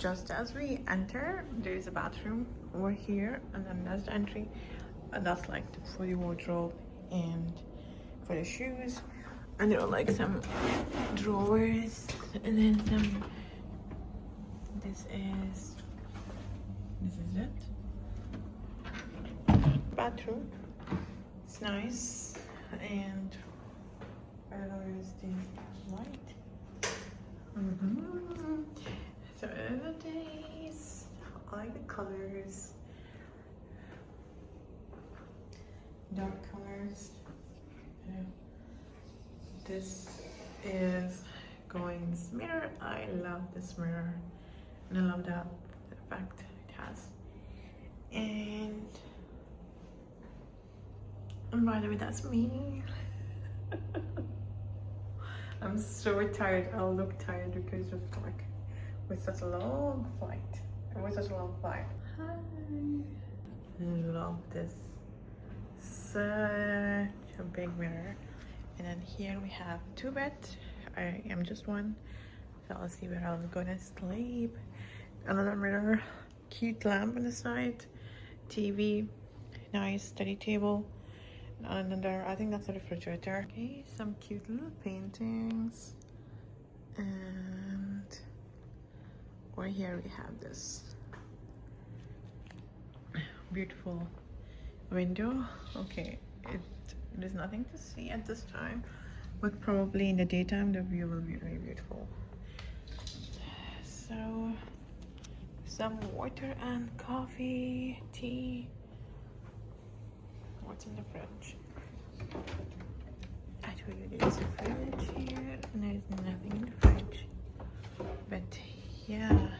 just as we enter, there is a bathroom over here, and then that's the entry, and that's like for the wardrobe and for the shoes. And there are like some drawers, and then some. This is it. Bathroom. It's nice, and where is the light? So other days, I like the colors, dark colors. This is going in this mirror. I love this mirror, and I love the effect it has. And by the way, that's me. I'm so tired. I'll look tired because of like with such a long flight. It was such a long flight. Hi. I love this. Such a big mirror. And then here we have two beds. I am just one, so I'll see where I'm gonna sleep. Another mirror, cute lamp on the side, TV, nice study table. Another, I think that's a refrigerator. Okay, some cute little paintings, and over here we have this beautiful window. Okay, there's nothing to see at this time, but probably in the daytime the view will be very beautiful. So some water and coffee, tea. What's in the fridge? I told you there's a fridge here, and there's nothing in the fridge. But yeah,